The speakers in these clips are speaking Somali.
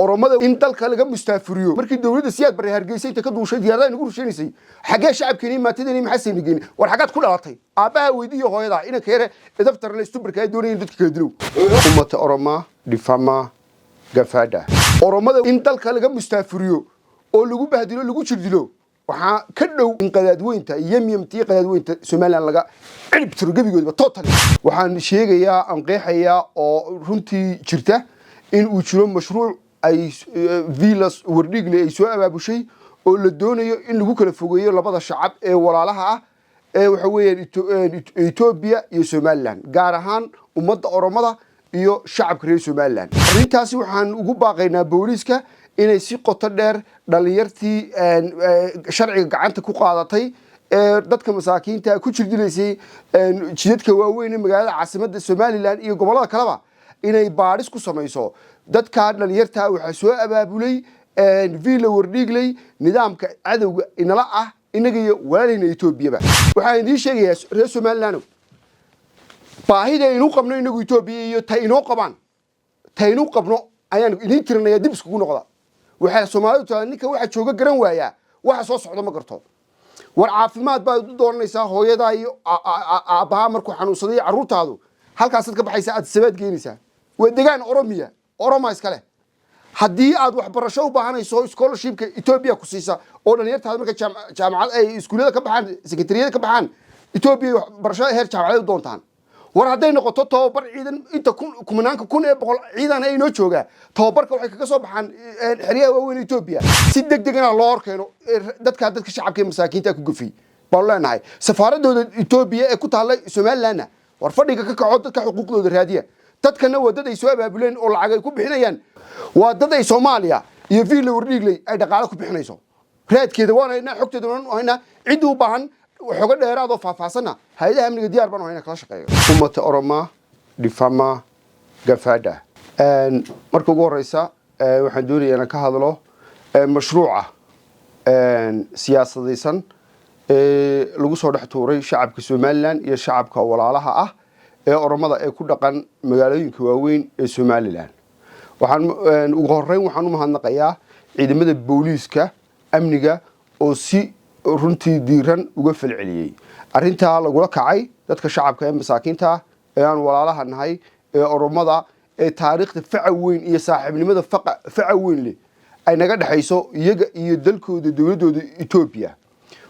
oromada in dalka laga mustaafuriyo markii dawladda siyaad bari hargeysay ka duushay diyaaradaha ugu rusheynayay xagee shacabkeenii maatadeenii maxaa sameeyeen war xagaad ku dhalatay aabaha weydiyo hooyada ina keere idaftarna istubarka ay doonayeen dadka kala dilow ummata oroma difama gafada oromada in dalka laga mustaafuriyo oo lagu bahdilo lagu jirdilo waxa ka dhow in qadaadweynta yamyamtii qadaadweynta Soomaaliland laga cirib tiro gabigoodba total waxaan sheegayaa aan qeexayaa oo runtii jirta in uu jiro mashruuc ay villas wardhigle ay soo abaabushay oo la doonayo in lagu kala fogeeyo labada shacab ee walaalaha ah ee waxa weeyaan Ethiopia iyo Soomaaliland gaar ahaan ummadda oromada iyo shacabka reer Soomaaliland arintaasi waxaan ugu baaqaynaa booliska inay si qoto dheer dhalinyartii sharciga gacanta ku qaadatay dadka masaakiinta ku jirdilaysay jidadka waaweyn ee magaalada caasimadda Soomaaliland iyo gobolada kaleba inay baadhis ku samayso dadka dhalinyarta waxa soo abaabulay villa wardhigley nidaamka cadawga inala ah inaga iyo walaalina Ethiopia waxaan idin sheegayaa reer Soomaaliland baahida inuu qabno inagu Ethiopia iyo tayno qabno ayaan idin tirinayaa dib isku noqda waxa Soomaalidu taa ninka waxa jooga garan waaya waxa soo socdo ma garto war caafimaad baa u doonaysaa hooyada iyo aabaha markuu xanuunsaday caruurtaadu halkaas ka baxaysa aad sabaad geenaysaa waa deegaan Oroma iska leh haddii aad wax barasho u baahanayso scholarshipka Ethiopia ku siisa oo dhalinyartaada marka jaamacad ay iskuulada ka baxaan secretariat ka baxaan Ethiopia barasho heer jaamacad u doontaan war haday noqoto tababar ciidan inta kumanaanka ee boqol ciidan ay noo jooga tababarka waxay kaga soo baxaan xiriyaha waaweyn Ethiopia si degdegana loo horkeeno dadka shacabka masaakiinta ku gufay baan leenahay safaaradooda Ethiopia ee ku taallay Soomaaliland war fadhiga ka kaco dadka xuquuqdooda raadiya dadkana wadada ay soo abaabuleen oo lacag ay ku bixinayaan wadada ay Soomaaliya iyo villa wardhigley ay dhaqaale ku bixinayso raadkeeda waana xogteeda waana cid u baahan xoga dheeraad oo faahfaahsana hay'adaha amniga diyaar baan hayna kala shaqeeyo ummata oroma difama gafada marka ugu horeysa waxaan doonayaa inaan ka hadlo mashruuca siyaasadaysan lagu soo dhex tuuray shacabka Soomaaliland iyo shacabka walaalaha ah ee oromada ee ku dhaqan magaalooyinka waaweyn ee Soomaaliland waxaan ugu horeyn waxaan u mahadnaqayaa ciidamada booliska amniga oo si runtii diiran uga falceliyay arinta lagu kacay dadka shacabka ee masaakiinta ee aan walaalaha nahay ee oromada ee taariikhda faca weyn iyo saaxiibnimada faca weyn leh ay naga dhaxayso iyaga iyo dalkooda dawladooda Ethiopia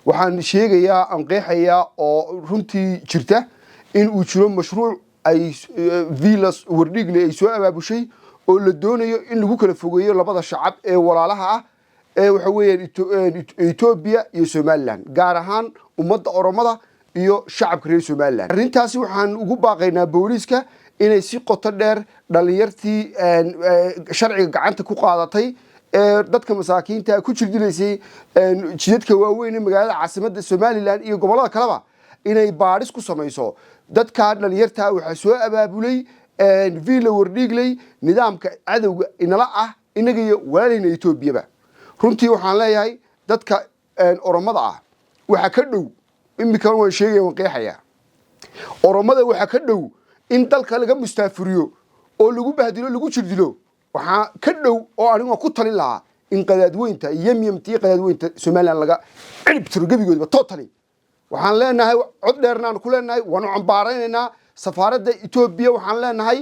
waxaan sheegayaa aan qeexayaa oo runtii jirta in uu jiro mashruuc ay villas wardhigle ay soo abaabushay oo la doonayo in lagu kala fogeeyo labada shacab ee walaalaha ah ee waxa weeyaan Ethiopia iyo Soomaaliland gaar ahaan ummadda oromada iyo shacabka reer Soomaaliland arintaasi waxaan ugu baaqaynaa booliska inay si qoto dheer dhalinyartii sharciga gacanta ku qaadatay dadka masaakiinta ku jirdilaysay jidadka waaweyn ee magaalada caasimadda Soomaaliland iyo gobolada kaleba inay baadhis ku samayso dadka dhalinyarta waxa soo abaabulay villa wardhigley nidaamka cadawga inala ah inaga iyo walaalina Ethiopia runtii waxaan leeyahay dadka oromada ah waxa ka dhow imika waan sheegay waan qeexaya oromada waxa ka dhow in dalka laga mustaafuriyo oo lagu bahdilo lagu jirdilo waxa ka dhow oo anigu ku talin lahaa in qadaadweynta yamyamtii qadaadweynta Soomaaliland laga cirib tiro gabigoodba total waxaan leenahay cod dheernaan ku leenahay waan cambaaraynaa safaaradda Ethiopia waxaan leenahay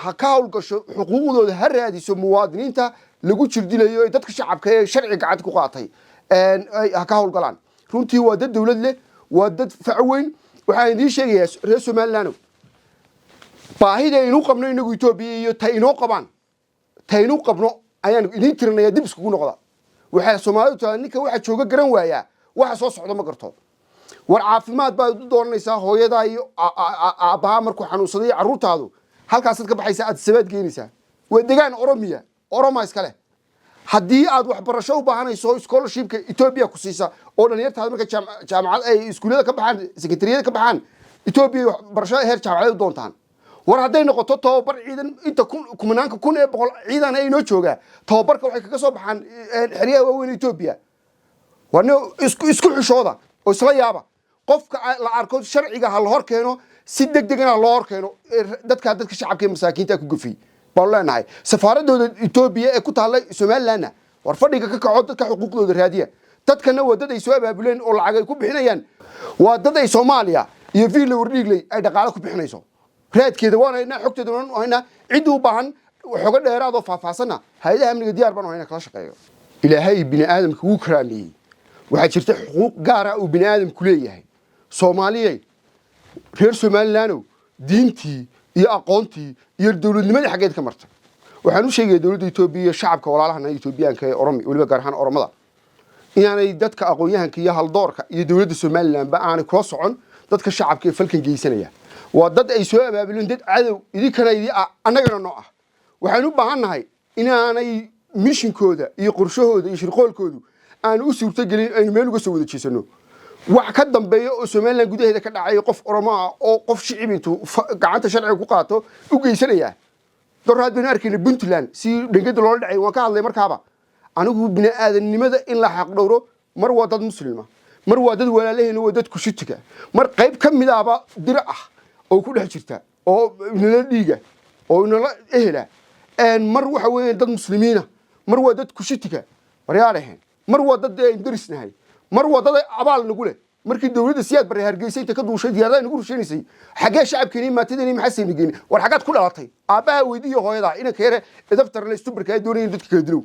ha ka hawlgasho xuquuqdooda ha raadiso muwaadiniinta lagu jirdilayo ee dadka shacabka ee sharci gacanta ku qaatay ha ka hawlgalaan runtii waa dad dawlad leh waa dad fac weyn waxaan idin sheegayaa reer Soomaaliland baahida inuu qabno inagu Ethiopia iyo tayno qabno ayaan idin tirinayaa dib isku noqda waxa Soomaalidu taa ninka waxa jooga garan waaya waxa soo socdo ma garto war caafimaad baa u doonaysaa hooyada iyo aabaha markuu xanuunsaday caruurtaadu halkaas ka baxaysa aad sabaad geenaysaa waa deegaan Oroma iska leh haddii aad wax barasho u baahanayso scholarshipka Ethiopia ku siisa oo dhalinyartaada marka jaamacad ay iskuulada ka baxaan secretariat ka baxaan Ethiopia barasho heer jaamacad u doontaan war haday noqoto tababar ciidan inta kumanaanka ee boqol ciidan ay noo jooga tababarka waxay kaga soo baxaan xiriyaha waaweyn Ethiopia wana isku xishooda oo isla yaaba qofka la arko sharciga hal hor keeno si degdegana loo hor keeno dadka shacabka masaakiinta ku gufay بالله سفارة إثيوبيا كنت على سومال لنا ورفضي كعودة كحقوق له الرادية تتكلم ودد يسوي بابلين أو العجل كوب حنيان ودد سوماليا يفيل ورجلي أيد قالك بحنيسو راد كده وانا هنا حكت دون وهنا عدو بهن وحقد إرادة فافاسنا هيدا من الديار بنا هنا كلاش قيو إلى هاي بني آدم كوكرامي وحشرت حقوق جارة وبني آدم كلية هاي سومالية reer Somaliland diintii iyo aqoontii iyo dawladnimadii xageed ka martay waxaan u sheegay dawladda Itoobiya shacabka walaalahana Itoobiyaanka ee Oromi waliba gaar ahaan Oromada inaanay dadka aqoonyahanka iyo haldoorka iyo dawladda Somaliland ba aan kula socon dadka shacabka ee falkan geysanaya waa dad ay soo abaabuleen dad cadow idinkana annagana noo ah waxaan u baahanahay inaanay mishinkooda iyo qorshahooda iyo shirqoolkoodu aan u suurtagelin ay meel uga soo wada jeesano wax ka dambeeyo oo Soomaaliland gudaheeda ka dhacay qof Oromo ah oo qof shicibintu gacanta sharci ku qaato u geysanaya daraad baan arkay Puntland si dhingada loo dhacay waan ka hadlay markaaba anigu bini aadanimada in la xaq dhowro mar waa dad muslima mar waa dad walaalaheen waa dad ku shitiga mar qayb ka mid ah dir ah oo ku dhex jirta oo nala dhiiga oo nala ehla mar waxa weeyaan dad muslimiina mar waa dad ku shitiga waryaalahan mar waa dad indrisnahay mar wadada abaal nagu leh markii dawladda siyaad bari hargeysay inta ka duushay diyaarada nagu rusheynayay xagee shacabkeenii maatadeenii maxaa sameeyeen war xagaad ku dhalatay aabaha weydiyo hooyada inanka yare edaftar la istubarka ay doonayeen dadka kala dilow